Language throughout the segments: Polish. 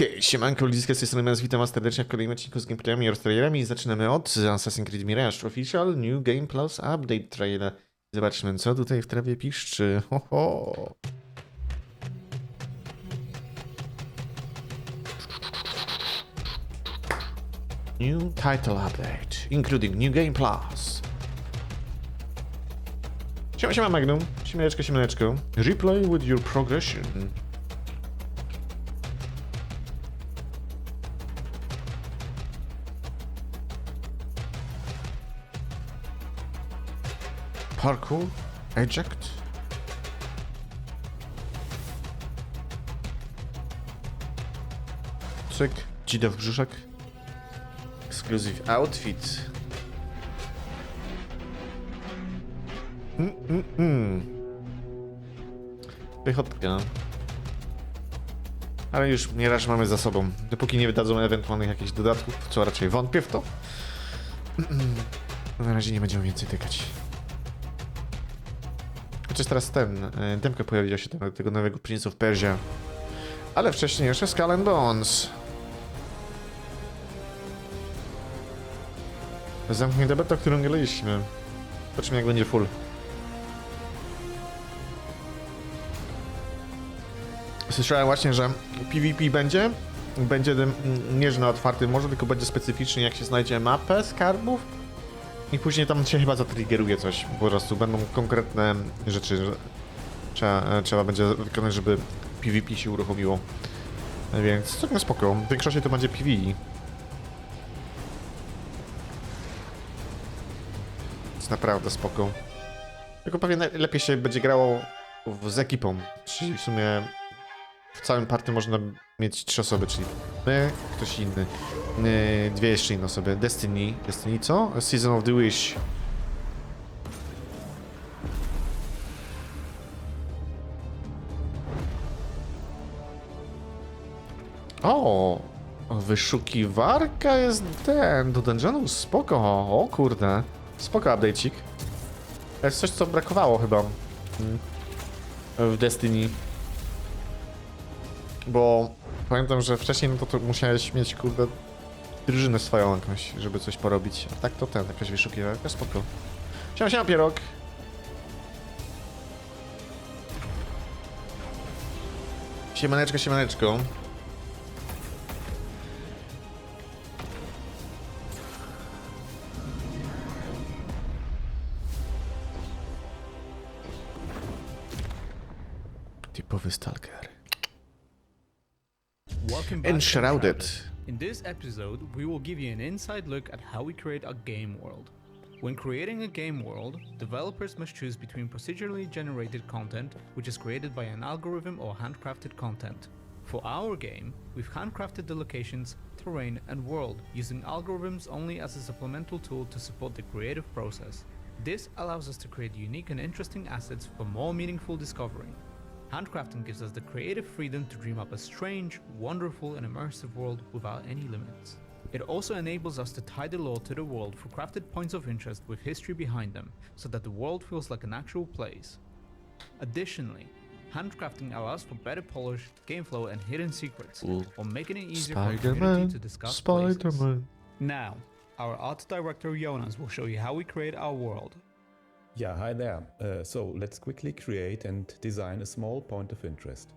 Hej, siemanko, ludziska, z tej strony Mens, witam was serdecznie w kolejnym odcinku z gameplayami oraz trailerami. Zaczynamy od Assassin's Creed Mirage Official New Game Plus Update Trailer. Zobaczmy, co tutaj w trawie piszczy. Ho, ho. New Title Update, including New Game Plus. Siema Magnum, siemaneczko. Replay with your progression. Parkour, eject. Cyk, dzida w brzuszek. Exclusive outfit. Pychotka. Ale już nieraz mamy za sobą. Dopóki nie wydadzą ewentualnych jakichś dodatków, co raczej wątpię w to. Na razie nie będziemy więcej tykać. Chociaż teraz demka pojawiła się tego nowego Prince'a w Persia. Ale wcześniej jeszcze Skull and Bones. Zamknięta beta, którą graliśmy. Zobaczymy, jak będzie full. Słyszałem właśnie, że PvP będzie nie, że na otwartym morzu, tylko będzie specyficznie, jak się znajdzie mapę skarbów. I później tam się chyba zatriggeruje coś. Po prostu będą konkretne rzeczy, że trzeba będzie wykonać, żeby PvP się uruchomiło. Więc całkiem spoko. W większości to będzie PvE. Jest naprawdę spoko. Tylko pewnie lepiej się będzie grało z ekipą. Czyli w sumie w całym party można mieć 3 osoby, czyli my, ktoś inny. 2 jeszcze inne osoby. Destiny co? Season of the Wish. O! Wyszukiwarka jest do dungeonu, spoko. O kurde. Spoko update'cik. To jest coś, co brakowało chyba w Destiny. Bo pamiętam, że wcześniej no to musiałeś mieć kurde drużynę swoją jakąś, żeby coś porobić. A tak to jakaś wyszukiwarka, spoko. Siema pierog. Siemaneczko. Typowy stalker. Enshrouded. In this episode, we will give you an inside look at how we create a game world. When creating a game world, developers must choose between procedurally generated content, which is created by an algorithm, or handcrafted content. For our game, we've handcrafted the locations, terrain, and world using algorithms only as a supplemental tool to support the creative process. This allows us to create unique and interesting assets for more meaningful discovery. Handcrafting gives us the creative freedom to dream up a strange, wonderful, and immersive world without any limits. It also enables us to tie the lore to the world through crafted points of interest with history behind them, so that the world feels like an actual place. Additionally, handcrafting allows for better polish, game flow, and hidden secrets, while making it easier for the community to discuss places. Now, our art director Jonas will show you how we create our world. Yeah, hi there. So let's quickly create and design a small point of interest.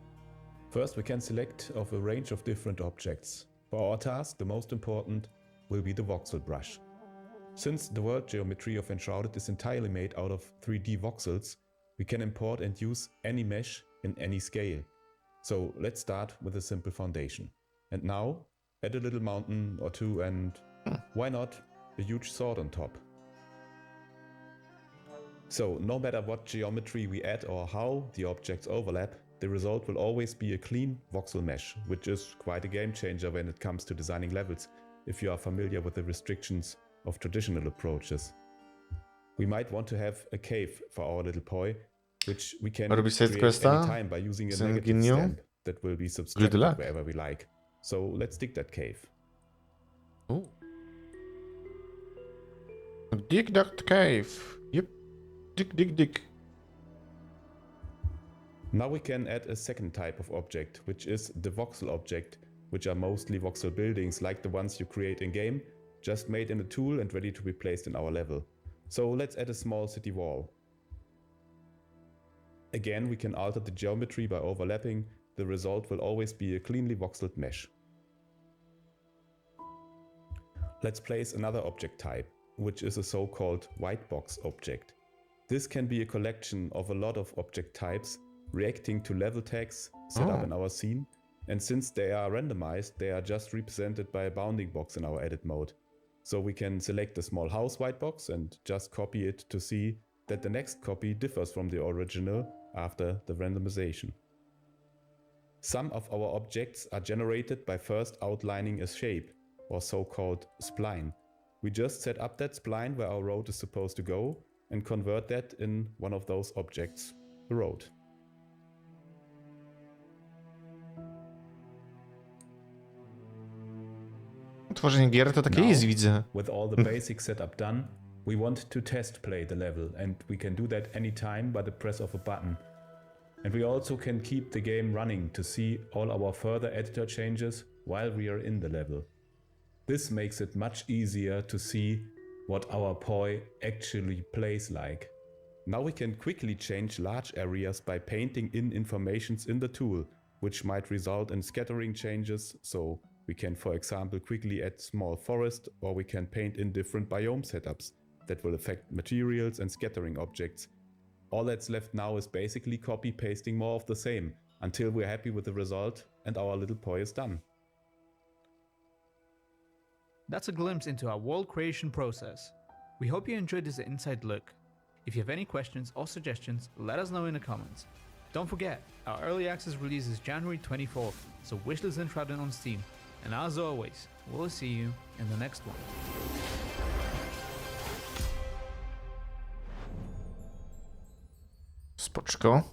First, we can select of a range of different objects. For our task, the most important will be the voxel brush. Since the world geometry of Enshrouded is entirely made out of 3D voxels, we can import and use any mesh in any scale. So let's start with a simple foundation. And now, add a little mountain or two and, why not, a huge sword on top. So, no matter what geometry we add or how the objects overlap, the result will always be a clean voxel mesh, which is quite a game changer when it comes to designing levels, if you are familiar with the restrictions of traditional approaches. We might want to have a cave for our little boy, which we can create anytime by using a negative stamp that will be subtracted wherever we like. So, let's dig that cave. Ooh. Dig that cave. Yep. Dig. Now we can add a second type of object, which is the voxel object, which are mostly voxel buildings like the ones you create in-game, just made in a tool and ready to be placed in our level. So let's add a small city wall. Again, we can alter the geometry by overlapping. The result will always be a cleanly voxeled mesh. Let's place another object type, which is a so-called white box object. This can be a collection of a lot of object types reacting to level tags set up in our scene, and since they are randomized, they are just represented by a bounding box in our edit mode. So we can select a small house white box and just copy it to see that the next copy differs from the original after the randomization. Some of our objects are generated by first outlining a shape, or so-called spline. We just set up that spline where our road is supposed to go and convert that in one of those objects, the road. Tworzenie gier to takie easy, widzę. With all the basic setup done, we want to test play the level, and we can do that anytime by the press of a button. And we also can keep the game running to see all our further editor changes while we are in the level. This makes it much easier to see what our poi actually plays like. Now we can quickly change large areas by painting in informations in the tool, which might result in scattering changes, so we can, for example, quickly add small forest, or we can paint in different biome setups that will affect materials and scattering objects. All that's left now is basically copy-pasting more of the same, until we're happy with the result and our little poi is done. That's a glimpse into our world creation process. We hope you enjoyed this inside look. If you have any questions or suggestions, let us know in the comments. Don't forget, our early access release is January 24th, so wishlist and try it on Steam. And as always, we'll see you in the next one. Spoczko.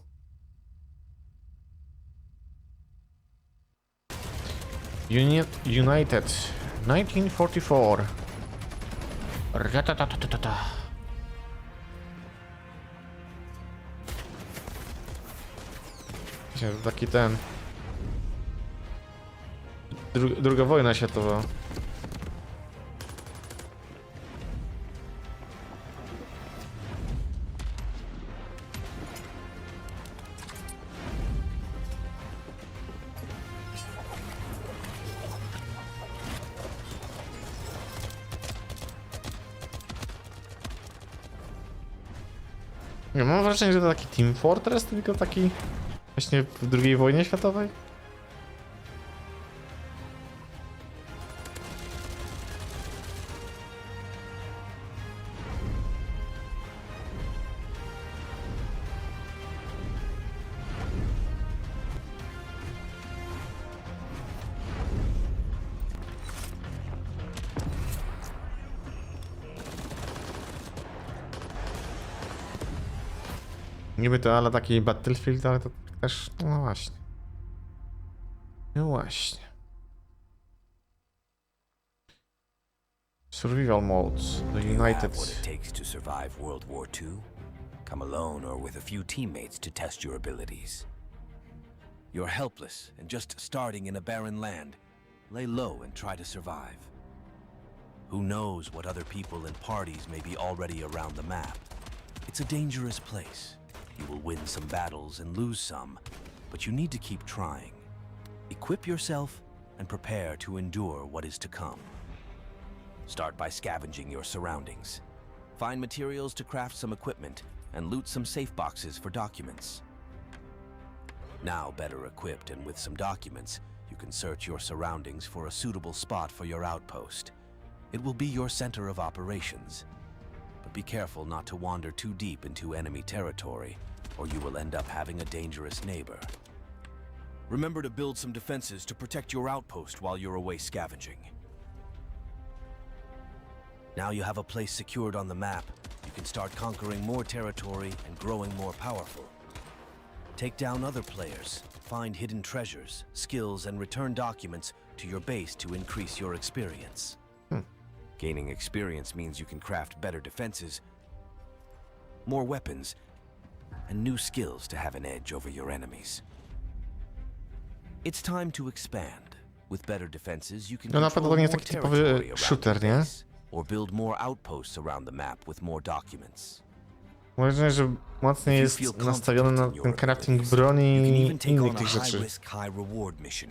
United 1944. Ratatatatata. Taki ten. Druga wojna światowa. Ja mam wrażenie, że to taki Team Fortress, tylko taki właśnie w II wojnie światowej. Niby to, ale taki Battlefield, ale to też, no właśnie. No właśnie. Survival modes, the United. What it takes to survive World War II? Come alone or with a few teammates to test your abilities. You're helpless and just starting in a barren land. Lay low and try to survive. Who knows what other people and parties may be already around the map? It's a dangerous place. You will win some battles and lose some, but you need to keep trying. Equip yourself and prepare to endure what is to come. Start by scavenging your surroundings. Find materials to craft some equipment and loot some safe boxes for documents. Now better equipped and with some documents, you can search your surroundings for a suitable spot for your outpost. It will be your center of operations. But be careful not to wander too deep into enemy territory, or you will end up having a dangerous neighbor. Remember to build some defenses to protect your outpost while you're away scavenging. Now you have a place secured on the map, you can start conquering more territory and growing more powerful. Take down other players, find hidden treasures, skills, and return documents to your base to increase your experience. Gaining experience means you can craft better defenses, more weapons, and new skills to have an edge over your enemies. It's time to expand. With better defenses, you can No na pewno to nie jest control taki more typowy territory around shooter, your nie? base, or build more outposts around the map with more documents. Mam wrażenie, że mocniej jest nastawiony na ten crafting broni You can i even take innych on a tych rzeczy. high-risk, high-reward mission.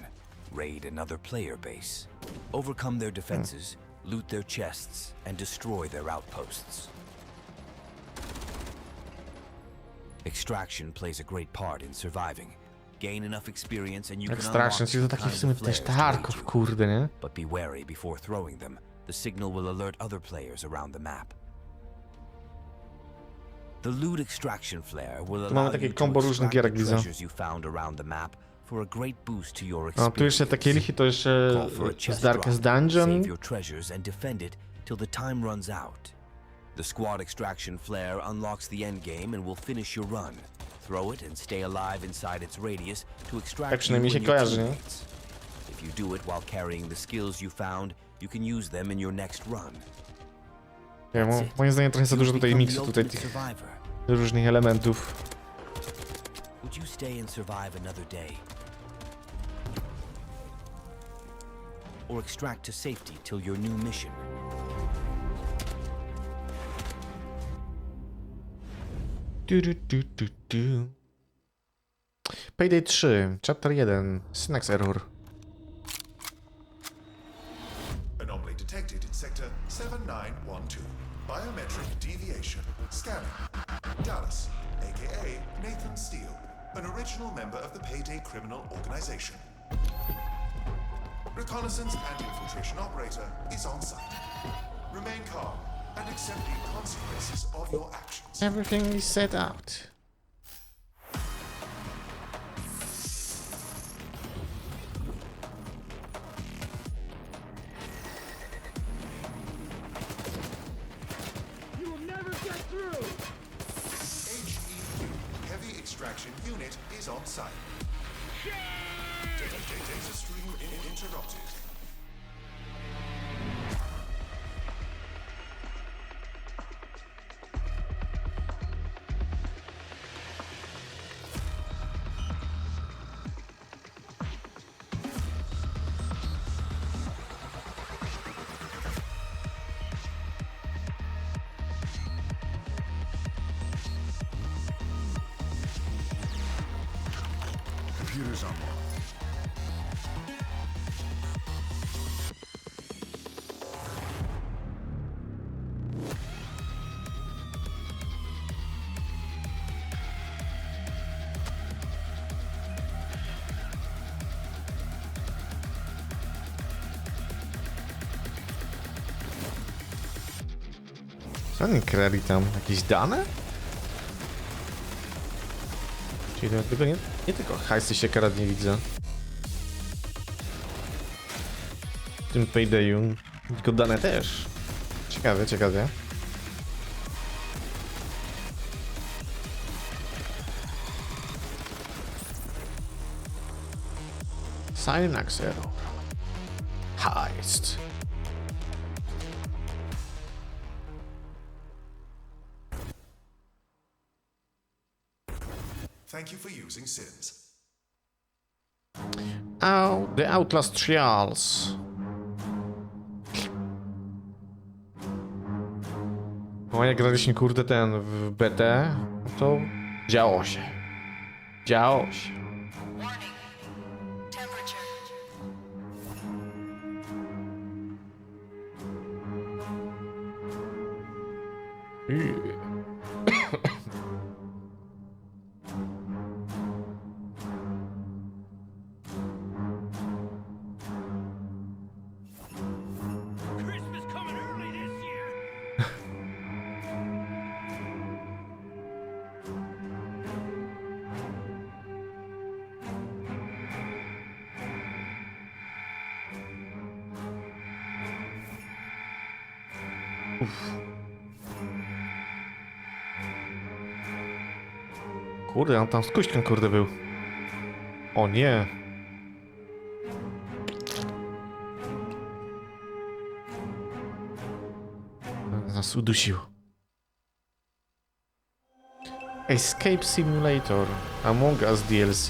Raid another player base. Overcome their defenses, loot their chests, and destroy their outposts. Extraction plays a great part in surviving. Gain enough experience and you can Extraction, unlock czyli to the taki w kinds sumie of też flares to aid Tarkov, you. kurde, nie? But be wary before throwing them. The signal will alert other players around the map. The loot extraction flare will Tu mamy allow takie you to kombo różnych extract gierek, the widzę. treasures you found around the map for a great boost to your No, experience. tu jeszcze takie lichy, to jeszcze Call for a chest z Darkest drop, Dungeon. save your treasures and defend it till the time runs out. The squad extraction flare unlocks the end game and will finish your run. Throw it and stay alive inside its radius to Tak extract you przynajmniej się and your kojarzy, nie? teammates. If you do it while carrying the skills you found, you can use them in your next run. Ja, That's it. moim zdaniem trochę za You dużo tutaj become miksu the tutaj ultimate tych survivor. różnych elementów. Would you stay and survive another day? Or extract to safety till your new mission? Du. Payday 3, Chapter 1, Syntax Error. Anomaly detected in sector 7912. Biometric deviation. Scanning. Dallas, aka Nathan Steele, an original member of the Payday criminal organization. Reconnaissance and infiltration operator is on site. Remain calm and accept the consequences of your actions. Everything is set out. HEU, Heavy Extraction Unit, is on site. Data stream interrupted. Computers online. Co oni krali tam? Jakieś dane? Czyli to tylko nie tylko hajsy się kradnie, widzę. W tym Paydayu, tylko dane też. Ciekawe, ciekawe. Syntax Error. Heist. Thank you for using SINs. Oh, the Outlast Trials. No jak graliśmy kurde ten w BT, to działo się. Działo się. Warning. Temperature. Christmas coming early this year. Kurde, on tam z kuśkiem kurde był. O nie. Nas udusił. Escape Simulator. Among Us DLC.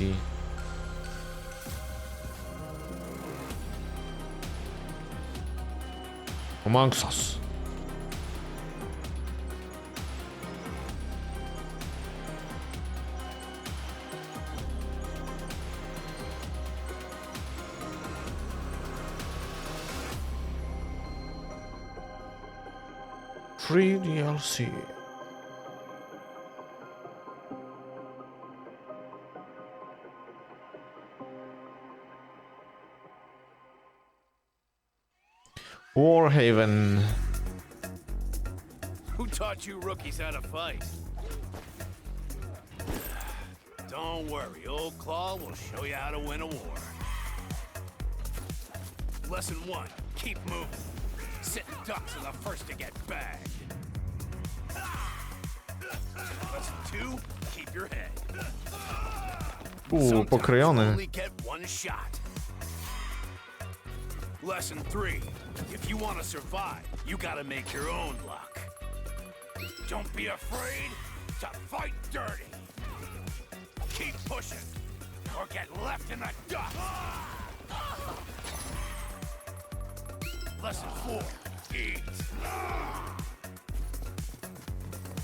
Amongst Us. Free DLC. Warhaven. Who taught you rookies how to fight? Don't worry, old Claw will show you how to win a war. Lesson 1, keep moving. Sitting ducks are the first to get bagged. Lesson 2, keep your head. Sometimes you Pokrojony. only get one shot. Lesson 3, if you want to survive, you gotta make your own luck. Don't be afraid to fight dirty. Keep pushing, or get left in the dust. Lesson 4, eat.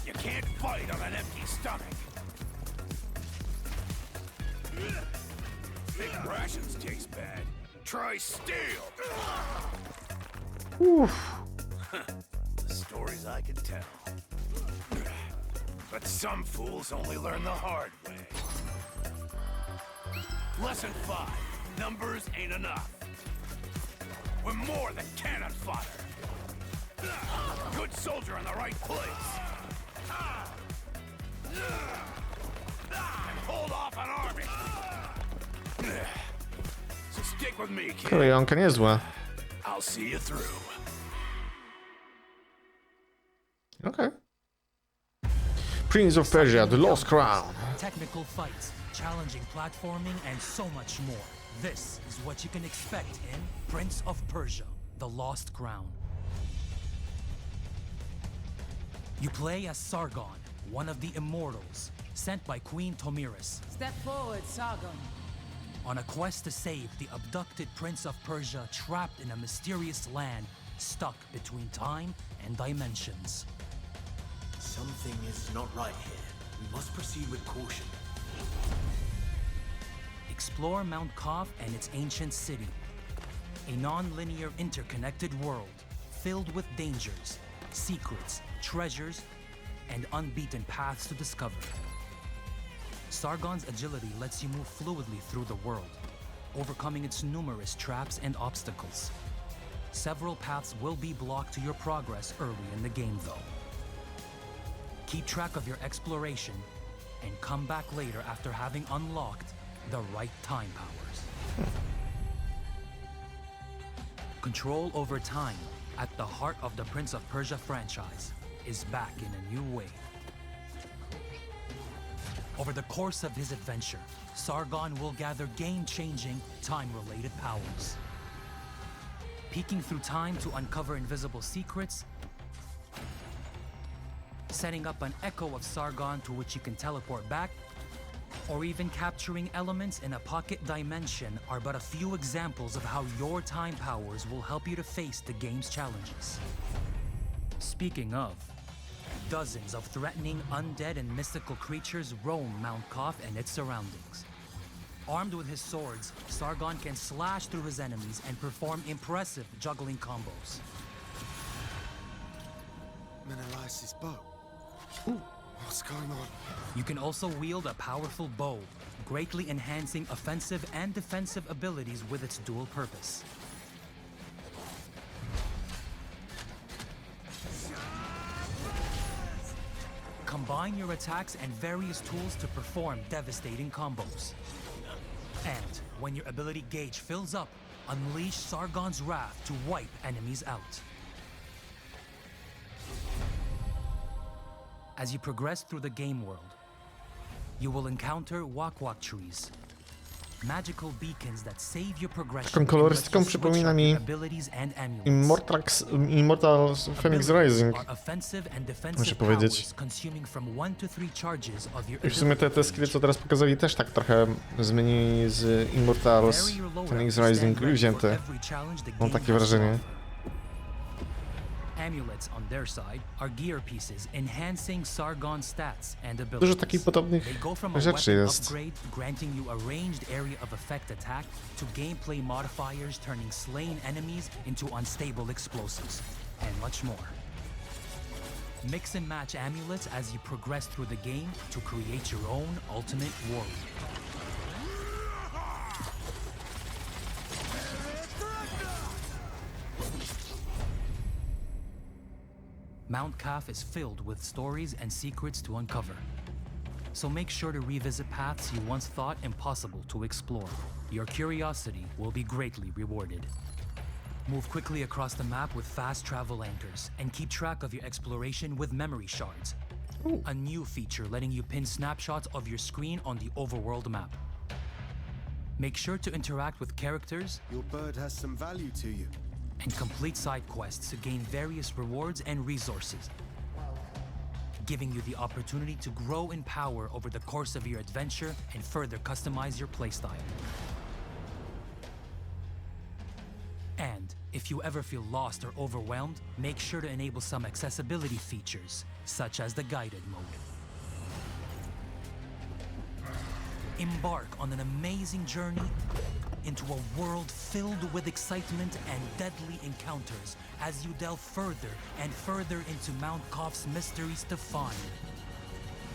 You can't fight on an empty stomach. Big rations taste bad. Try steel. The stories I can tell. But some fools only learn the hard way. Lesson 5, numbers ain't enough. We're more than cannon fodder. Good soldier in the right place. And hold off an army. So stick with me, kid. Krojonka niezła. I'll see you through. Okay. Prince of Persia, The Lost Crown. Technical fights, challenging platforming, and so much more. This is what you can expect in Prince of Persia, The Lost Crown. You play as Sargon, one of the immortals, sent by Queen Tomiris, Step forward, Sargon. on a quest to save the abducted Prince of Persia trapped in a mysterious land stuck between time and dimensions. Something is not right here. We must proceed with caution. Explore Mount Kaf and its ancient city, a non-linear interconnected world filled with dangers, secrets, treasures, and unbeaten paths to discover. Sargon's agility lets you move fluidly through the world, overcoming its numerous traps and obstacles. Several paths will be blocked to your progress early in the game, though. Keep track of your exploration and come back later after having unlocked the right time powers. Control over time, at the heart of the Prince of Persia franchise, is back in a new way. Over the course of his adventure, Sargon will gather game-changing, time-related powers. Peeking through time to uncover invisible secrets, setting up an echo of Sargon to which you can teleport back, or even capturing elements in a pocket dimension are but a few examples of how your time powers will help you to face the game's challenges. Speaking of, dozens of threatening undead and mystical creatures roam Mount Kaf and its surroundings. Armed with his swords, Sargon can slash through his enemies and perform impressive juggling combos. Menelaus' bow. What's going on? You can also wield a powerful bow, greatly enhancing offensive and defensive abilities with its dual purpose. Combine your attacks and various tools to perform devastating combos. And when your ability gauge fills up, unleash Sargon's wrath to wipe enemies out. As you progress through the game world, you will encounter wak-wak trees, magical beacons that save your progression. Taką kolorystyką and let you switch przypomina up mi your abilities and amulets. Immortal Phoenix Rising. Are offensive and defensive Muszę powiedzieć. powers, consuming from 1 to 3 charges of your I w sumie te skille, co teraz pokazali, też tak trochę zmienili z Immortals Phoenix Rising wzięte. Mam takie wrażenie. Amulets on their side are gear pieces enhancing Sargon's stats and Dużo abilities. takich podobnych They go from a rzeczy weapon jest. upgrade granting you a ranged area of effect attack to gameplay modifiers turning slain enemies into unstable explosives, and much more. Mix and match amulets as you progress through the game to create your own ultimate warrior. Mount Kaf is filled with stories and secrets to uncover. So make sure to revisit paths you once thought impossible to explore. Your curiosity will be greatly rewarded. Move quickly across the map with fast travel anchors, and keep track of your exploration with memory shards. A new feature letting you pin snapshots of your screen on the overworld map. Make sure to interact with characters Your bird has some value to you. and complete side quests to gain various rewards and resources, giving you the opportunity to grow in power over the course of your adventure and further customize your playstyle. And if you ever feel lost or overwhelmed, make sure to enable some accessibility features, such as the guided mode. Embark on an amazing journey into a world filled with excitement and deadly encounters as you delve further and further into Mount Kaf's mysteries to find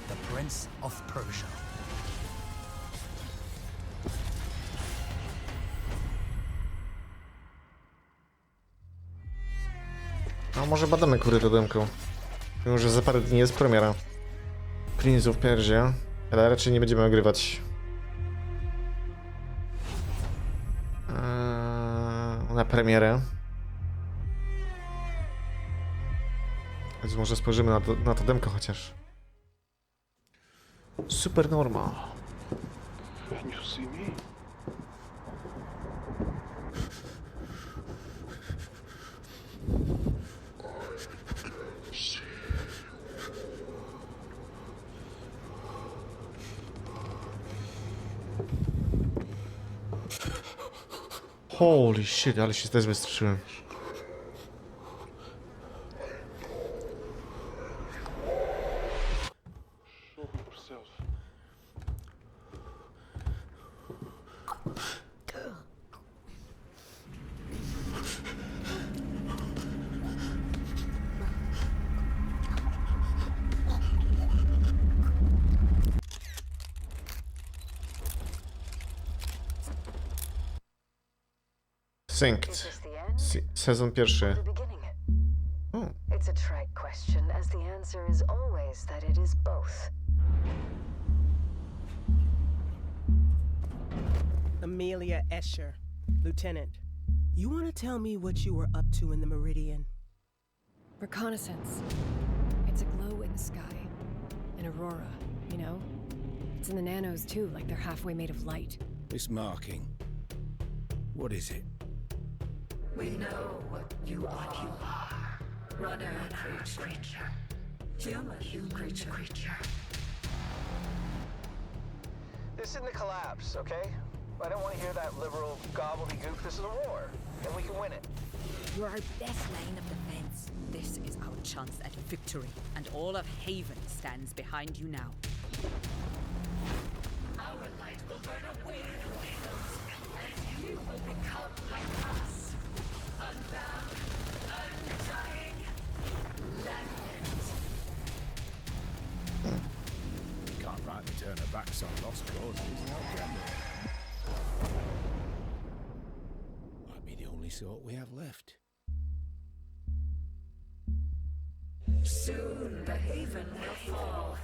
the Prince of Persia. A może badamy kury to demką. Mimo, że za parę dni jest premiera Prince of Persia, ale raczej nie będziemy ogrywać na premierę. Więc może spojrzymy na to demko chociaż. Super normal. Can you see me? Holy shit, ale się też wystraszyłem. Show yourself. Synced. Is this the end? Sezon pierwszy. The beginning? O, It's a trite question, as the answer is always that it is both. Amelia Escher, Lieutenant. You want to tell me what you were up to in the Meridian? Reconnaissance. It's a glow in the sky. An aurora, you know? It's in the nanos too, like they're halfway made of light. This marking. What is it? We know what you are. Runner creature. Human creature. This isn't a collapse, okay? I don't want to hear that liberal gobbledygook. This is a war, and we can win it. You're our best line of defense. This is our chance at victory, and all of Haven stands behind you now. Our light will burn away the windows, and you will become like us. Unbound, undying, legend. Can't rightly turn her backs on lost causes, now can they? Might be the only sort we have left. Soon the haven will fall,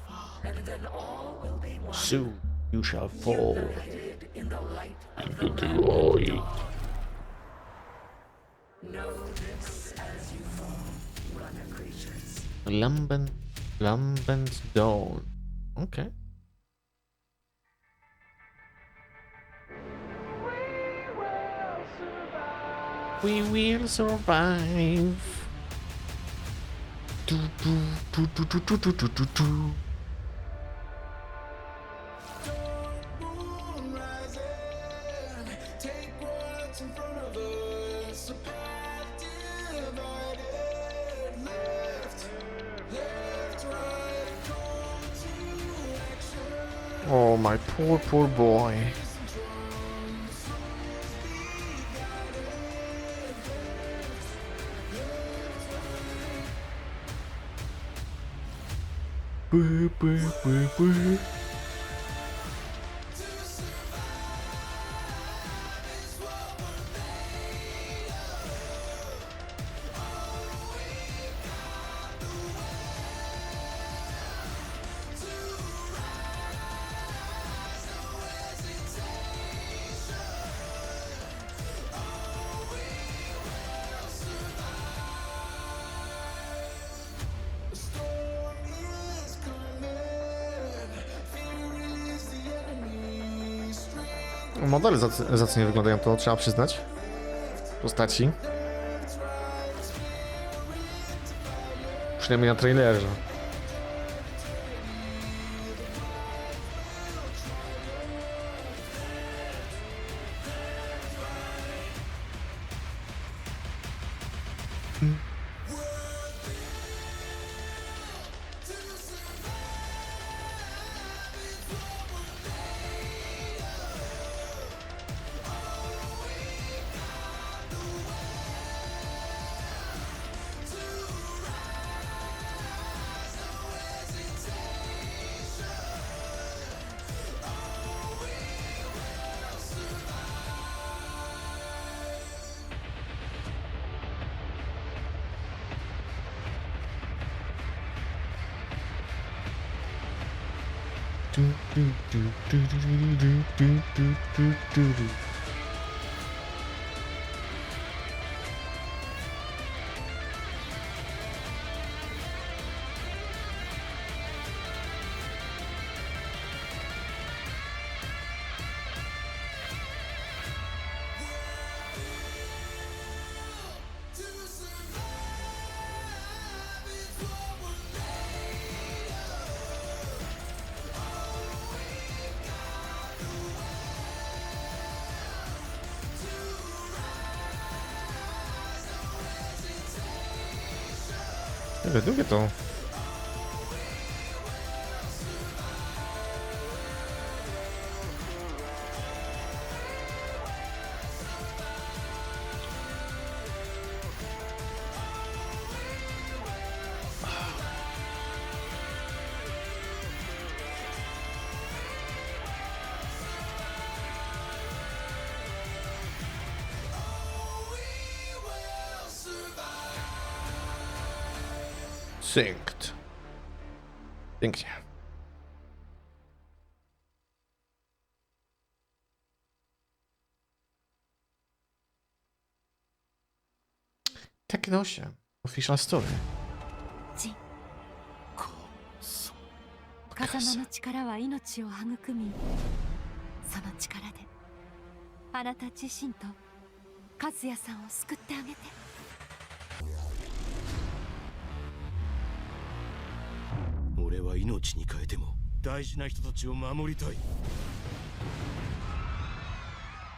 and then all will be one. soon you shall fall. United in the light of the Glory. Know this as you fall, runner creatures. Lambent Dawn. Okay. We will survive. Do, do, do, do, do, do, do, do, do, do. Oh, my poor boy. Modele zacnie wyglądają, to trzeba przyznać. Postaci. Przynajmniej na trailerze. Lubię to. Synced. Pięknie. Tak no się. Official story. 風間の力は命を育み、その力であなた自身と和也さんを救ってあげて。俺は命に変えても大事な人たちを守りたい。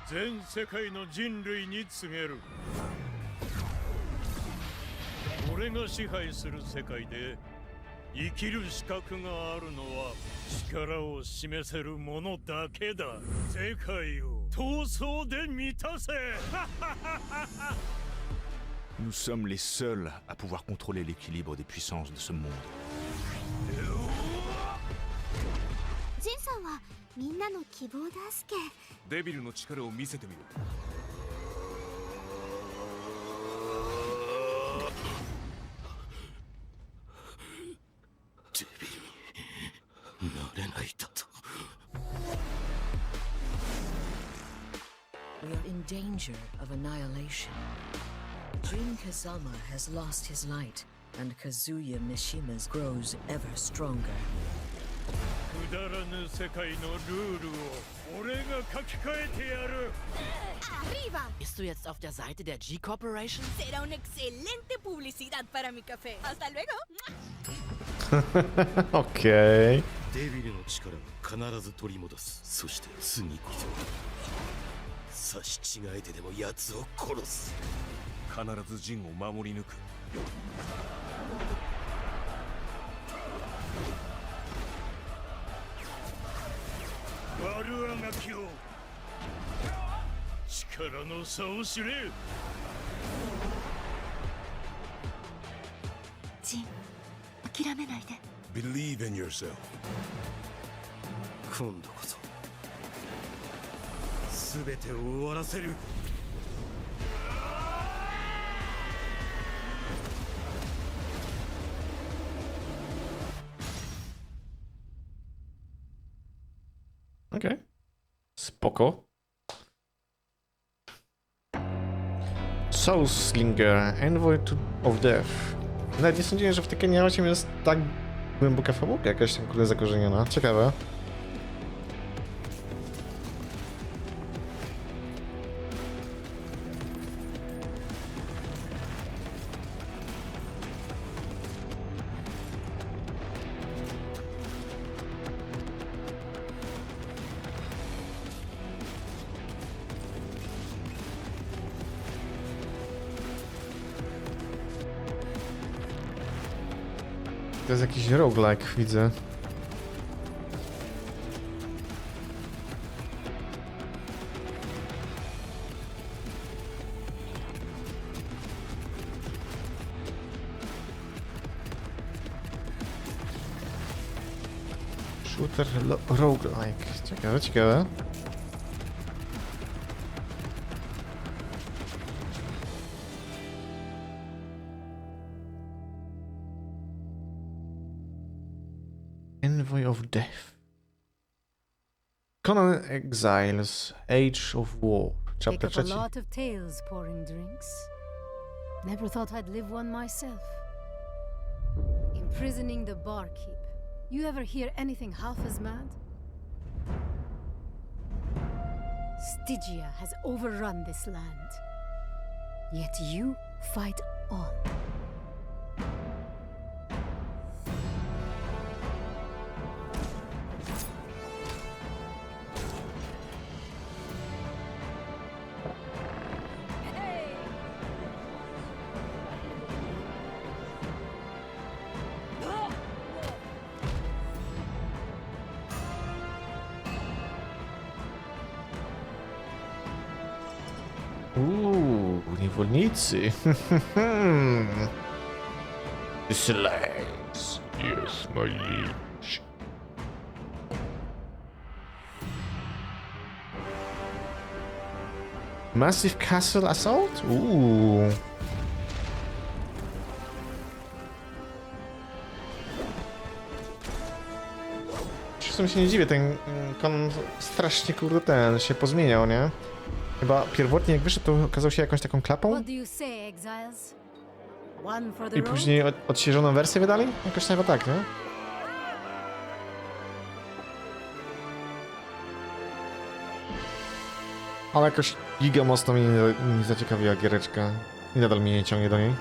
全世界の人類に告げる。俺が支配する世界で生きる資格があるのは力を示せる者だけだ。世界を闘争で満たせ。Nous sommes les seuls à pouvoir contrôler l'équilibre des puissances de ce monde. ジンさんはみんなの希望だすけ。デビルの力を見せてみろ。デビルになれないだと。We are in danger of annihilation. Jin Kazama has lost his light, and Kazuya Mishima's grows ever stronger. くだらぬ世界のルールを俺が書き換えてやる。Arriba! Bist du jetzt auf der Seite der G-Corporation? Será una excelente publicidad para mi café. Hasta luego. Okej. デビルの力は必ず取り戻す。そして次こそ差し違えてでも奴を殺す。必ずジンを守り抜く。悪あがきを力の差を知れ。ジン、諦めないで。 Believe in yourself. 今度こそ全てを終わらせる。Okej. Spoko. Soulslinger, Envoy of Death. Nawet nie sądziłem, że w Tekkenie 8 jest tak głęboka fabułka jakaś tam kurde zakorzeniona. Ciekawe. To jest jakiś roguelike, widzę. Shooter roguelike. Ciekawe, ciekawe. Envoy of Death. Conan Exiles, Age of War. Chapter Pick up a 3. lot of tales pouring drinks. Never thought I'd live one myself. Imprisoning the barkeep. You ever hear anything half as mad? Stygia has overrun this land. Yet you fight on. Niewolnicy. Slaves. Yes, my liege. Massive Castle Assault? Czasem się nie dziwię, ten Conan strasznie kurde ten się pozmieniał, nie? Chyba pierwotnie jak wyszedł, to okazał się jakąś taką klapą. What do you say, exiles? One for the I później odświeżoną wersję wydali? Jakoś chyba tak, nie? Ale jakoś giga mocno mnie nie zaciekawiła giereczka. I nadal mnie nie ciągnie do niej.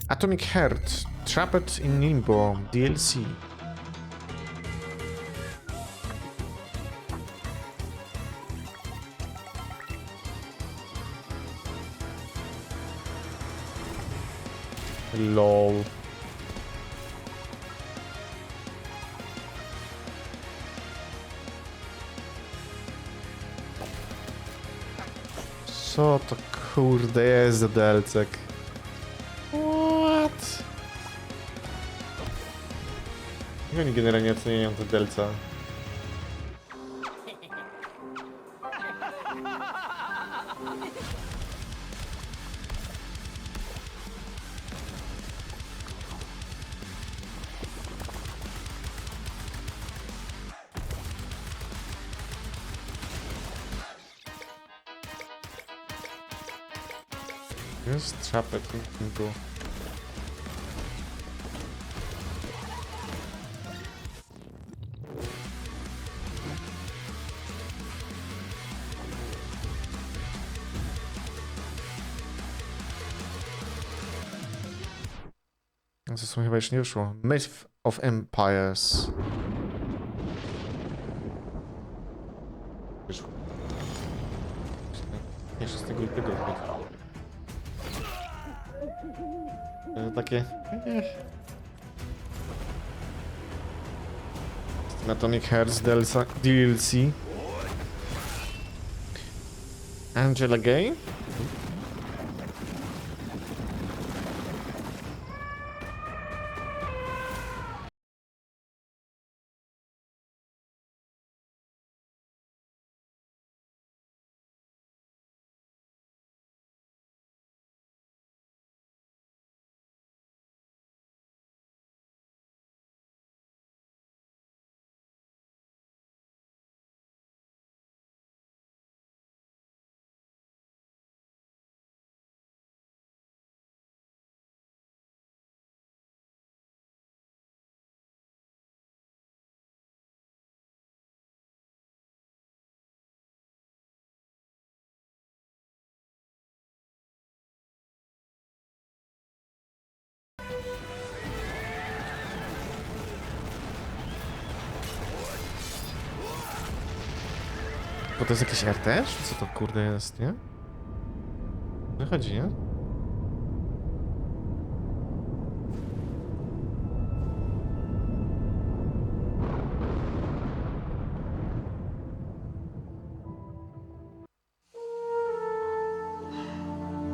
Atomic Heart, Trapped in Limbo, DLC. LOL. Co to kurde jest za delcek? What? Jak oni generalnie oceniają te delca? Jest czapek, tu. Co są chyba jeszcze nie wyszło. Myth of Empires. Wyszło. Nie, 6 lutego. Takie... Atomic Hearts DLC. Angela Gay? Bo to jest jakiś RTS? Co to kurde jest, nie? Wychodzi, nie?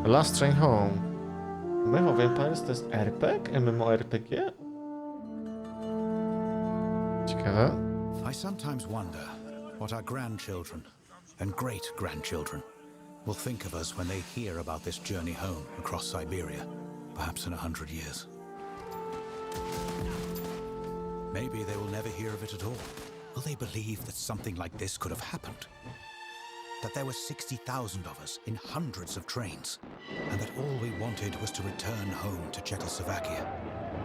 Last Train Home. Myth of Empires to jest RPG? MMORPG? Ciekawe. I sometimes wonder what our grandchildren and great-grandchildren will think of us when they hear about this journey home across Siberia, perhaps in 100 years. Maybe they will never hear of it at all. Will they believe that something like this could have happened? That there were 60,000 of us in hundreds of trains, and that all we wanted was to return home to Czechoslovakia,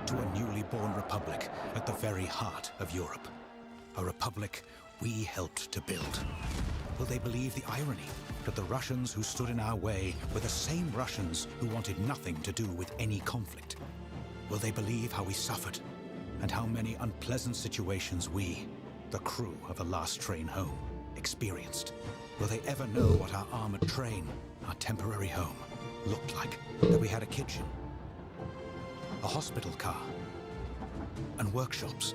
to a newly born republic at the very heart of Europe. A republic we helped to build. Will they believe the irony that the Russians who stood in our way were the same Russians who wanted nothing to do with any conflict? Will they believe how we suffered and how many unpleasant situations we, the crew of the last train home, experienced? Will they ever know what our armored train, our temporary home, looked like? That we had a kitchen, a hospital car, and workshops?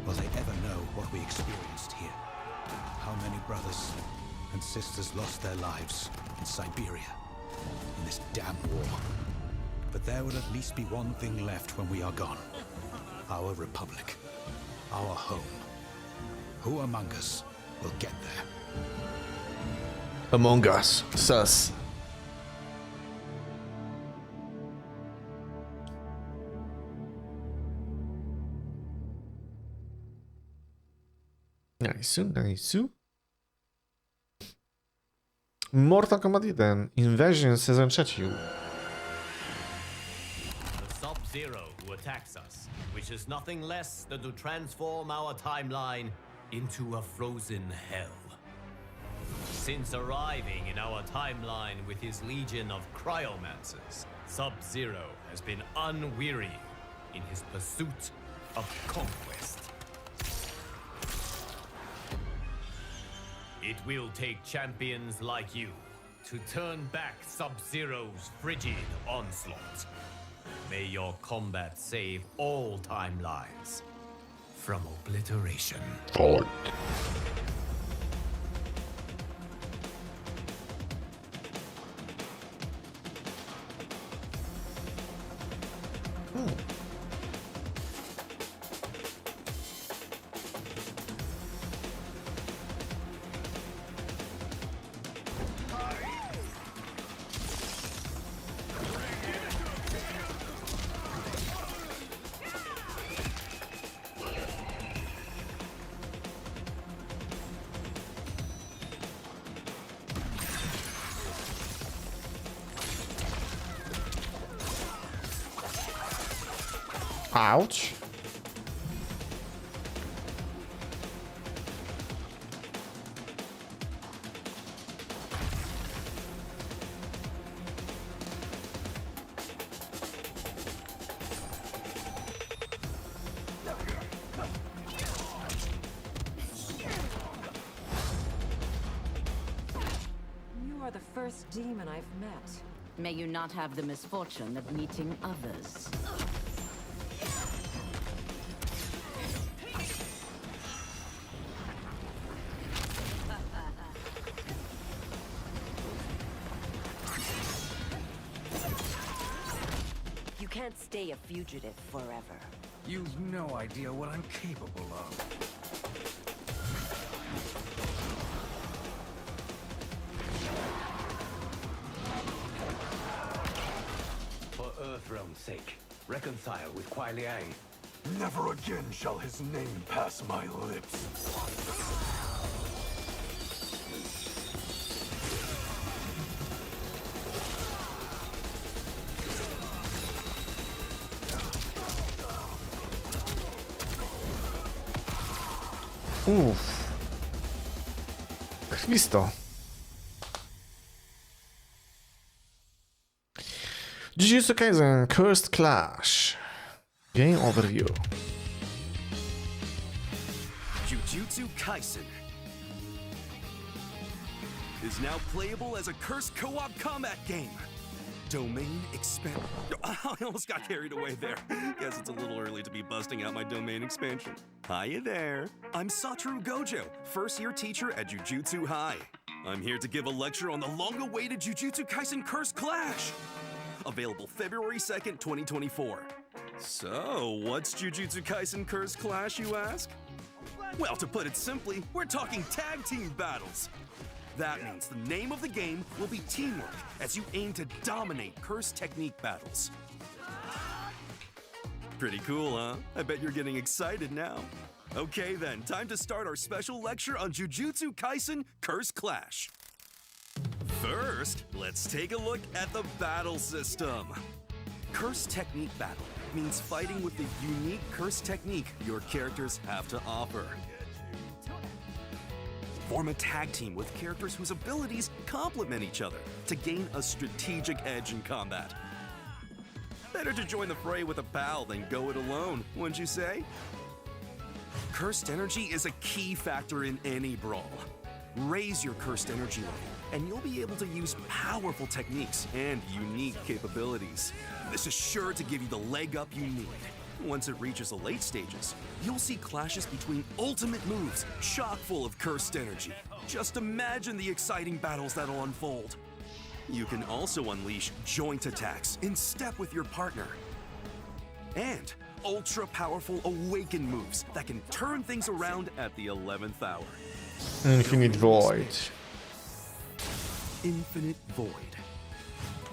Will they ever know what we experienced here? How many brothers and sisters lost their lives in Siberia, in this damn war? But there will at least be one thing left when we are gone. Our republic, our home. Who among us will get there? Among Us. Sus. Nice, nice. Mortal Kombat 1. Invasion sezon 3. The Sub-Zero who attacks us, which is nothing less than to transform our timeline into a frozen hell. Since arriving in our timeline with his legion of cryomancers, Sub-Zero has been unwearying in his pursuit of conquest. It will take champions like you to turn back Sub-Zero's frigid onslaught. May your combat save all timelines from obliteration. Fight. Ouch. You are the first demon I've met. May you not have the misfortune of meeting others. You can't stay a fugitive forever. You've no idea what I'm capable of. For Earthrealm's sake, reconcile with Kuai Liang. Never again shall his name pass my lips. Uff. Krwisto. Jujutsu Kaisen Cursed Clash. Game overview. Jujutsu Kaisen is now playable as a cursed co-op combat game. Domain expand. I almost got carried away there. Guess it's a little early to be busting out my domain expansion. Hiya there. I'm Satoru Gojo, first-year teacher at Jujutsu High. I'm here to give a lecture on the long-awaited Jujutsu Kaisen Cursed Clash. Available February 2nd, 2024. So, what's Jujutsu Kaisen Cursed Clash, you ask? Well, to put it simply, we're talking tag team battles. That means the name of the game will be Teamwork, as you aim to dominate cursed technique battles. Pretty cool, huh? I bet you're getting excited now. Okay then, time to start our special lecture on Jujutsu Kaisen Cursed Clash. First, let's take a look at the battle system. Cursed technique battle means fighting with the unique cursed technique your characters have to offer. Form a tag team with characters whose abilities complement each other to gain a strategic edge in combat. Better to join the fray with a pal than go it alone, wouldn't you say? Cursed energy is a key factor in any brawl. Raise your cursed energy level, and you'll be able to use powerful techniques and unique capabilities. This is sure to give you the leg up you need. Once it reaches the late stages, you'll see clashes between ultimate moves, chock full of cursed energy. Just imagine the exciting battles that'll unfold. You can also unleash joint attacks in step with your partner. And ultra-powerful awaken moves that can turn things around at the 11th hour. Infinite Void. Infinite Void.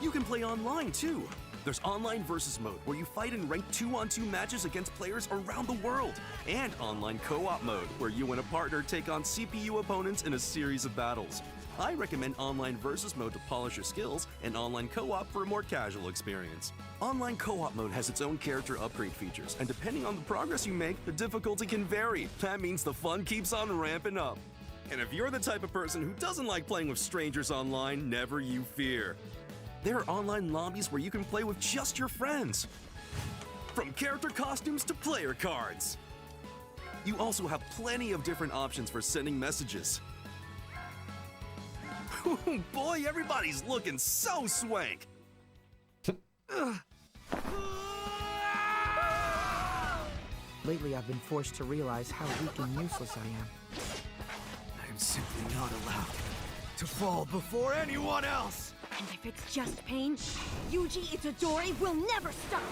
You can play online too. There's online versus mode, where you fight in ranked 2-on-2 matches against players around the world. And online co-op mode, where you and a partner take on CPU opponents in a series of battles. I recommend online versus mode to polish your skills, and online co-op for a more casual experience. Online co-op mode has its own character upgrade features, and depending on the progress you make, the difficulty can vary. That means the fun keeps on ramping up. And if you're the type of person who doesn't like playing with strangers online, never you fear. There are online lobbies where you can play with just your friends. From character costumes to player cards. You also have plenty of different options for sending messages. Boy, everybody's looking so swank. Lately, I've been forced to realize how weak and useless I am. I'm simply not allowed to fall before anyone else. And if it's just pain, Yuji Itadori will never stop!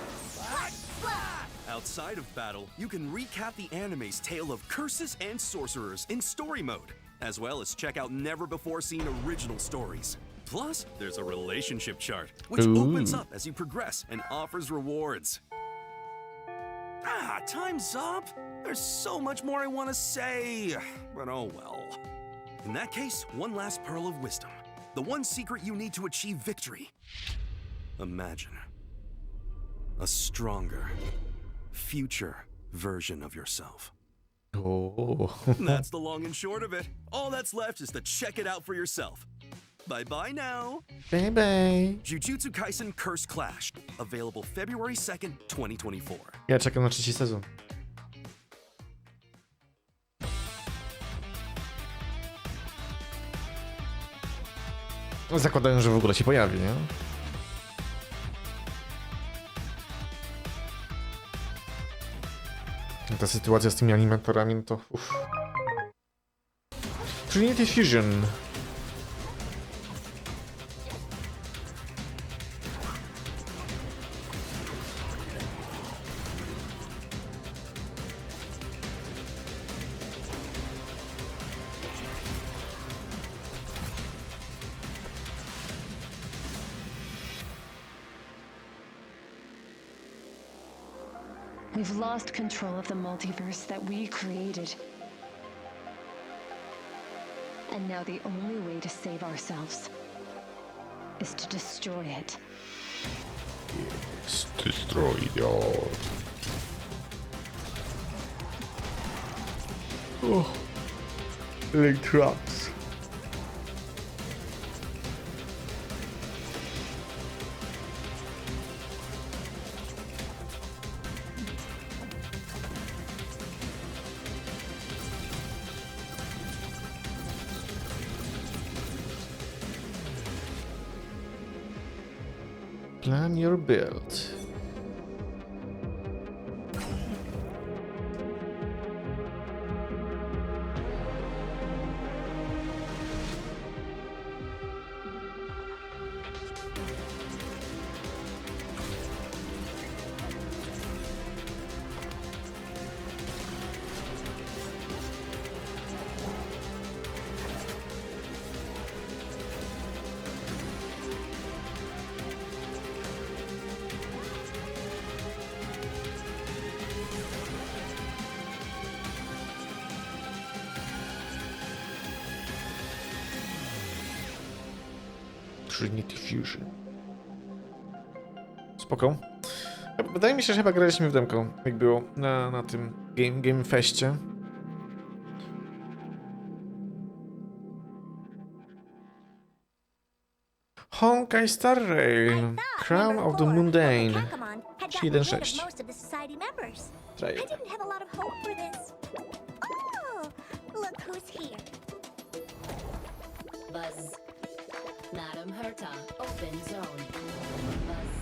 Outside of battle, you can recap the anime's tale of curses and sorcerers in story mode, as well as check out never-before-seen original stories. Plus, there's a relationship chart, which opens up as you progress and offers rewards. Time's up! There's so much more I want to say, but oh well. In that case, one last pearl of wisdom. The one secret you need to achieve victory. Imagine a stronger, future version of yourself. Oh. That's the long and short of it. All that's left is to check it out for yourself. Bye-bye now. Bye-bye. Jujutsu Kaisen Cursed Clash. Available February 2nd, 2024. Ja czekam na trzeci sezon. Zakładają, że w ogóle się pojawi, nie? Ta sytuacja z tymi animatorami, no to uff. Trinity Fusion. We've lost control of the multiverse that we created. And now the only way to save ourselves is to destroy it. Yes, destroy it all. Oh, leg traps. Plan your build. Trinity Fusion. Spoko. Wydaje mi się, że chyba graliśmy w demko, jak było na tym Game Festie. Honkai Star Rail, Crown of the Mundane, 1.6. Trailer. Buzz. Madam Herta, open zone. Buzz.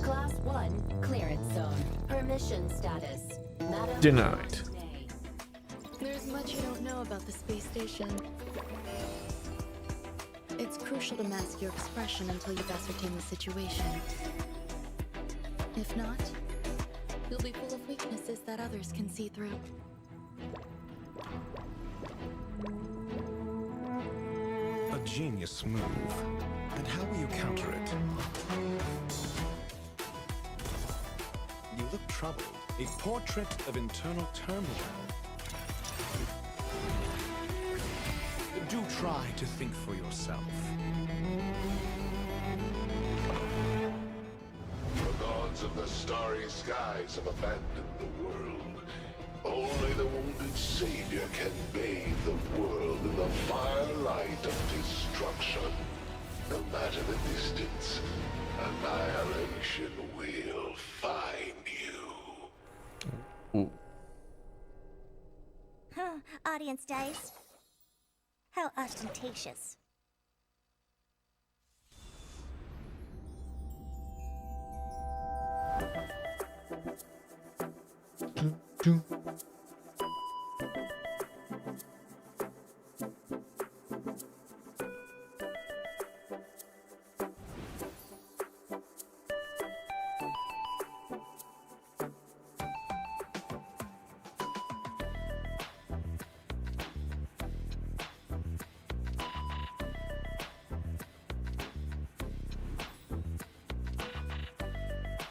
Class 1, clearance zone. Permission status. Madam Denied. There's much you don't know about the space station. It's crucial to mask your expression until you've ascertained the situation. If not, you'll be full of weaknesses that others can see through. A genius move. And how will you counter it? You look troubled. A portrait of internal turmoil. Do try to think for yourself. The gods of the starry skies have abandoned the world. Only the wounded savior can bathe the world in the firelight of destruction. No matter the distance, annihilation will find you. Huh, audience dice. How ostentatious.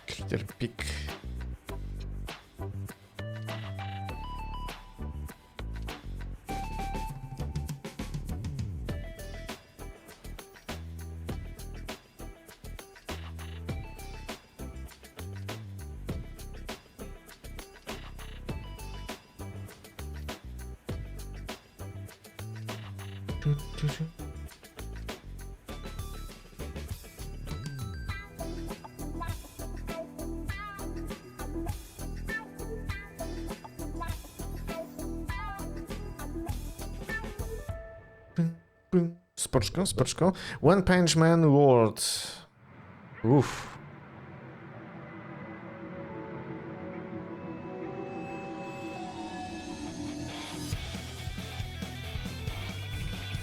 Critter pick. Spoczko, spoczko. One Punch Man World. Uff.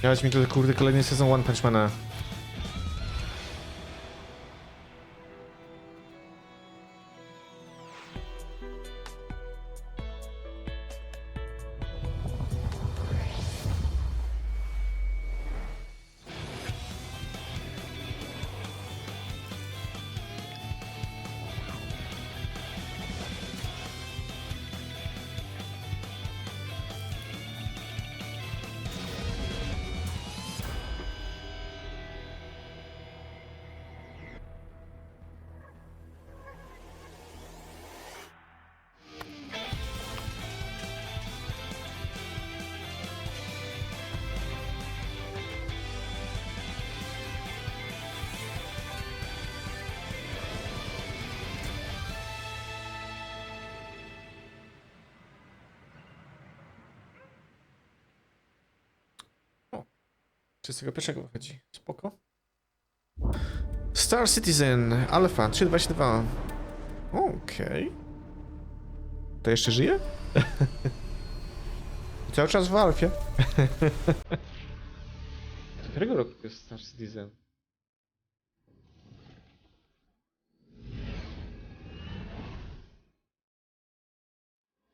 Miałeś mi tutaj, kurde, kolejny sezon One Punch Mana. O, 31 wychodzi. Spoko. Star Citizen Alpha 3.22. Okej. To jeszcze żyje? Cały czas w Alfie. Do którego roku jest Star Citizen?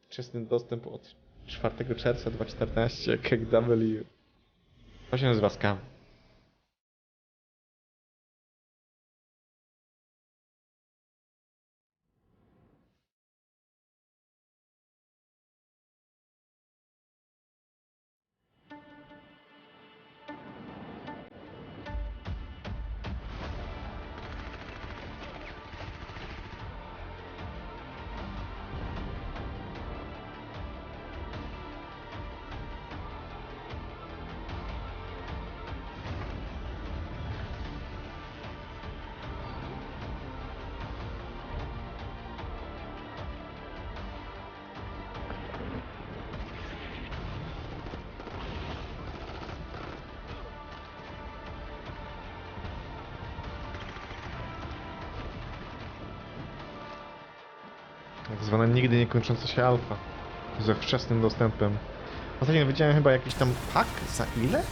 Wczesny dostęp od 4 czerwca 2014 KW. To się nazywa scam. Tak zwana nigdy nie kończąca się alfa. Ze wczesnym dostępem. Ostatnio widziałem chyba jakiś tam pak za ile?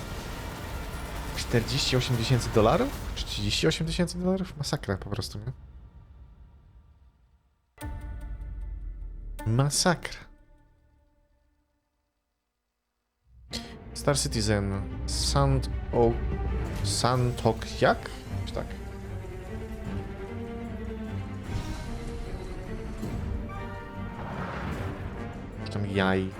48 tysięcy dolarów? 38 tysięcy dolarów? Masakra po prostu, nie? Masakra. Star Citizen. Santok jak? Czy tak? Tam jaj.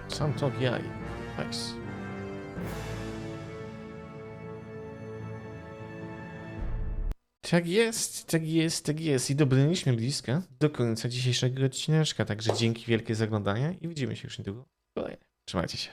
Santok jaj. Nice. Tak jest, tak jest, tak jest. I dobrnęliśmy blisko do końca dzisiejszego odcineczka. Także dzięki wielkie za oglądanie i widzimy się już niedługo. Trzymajcie się.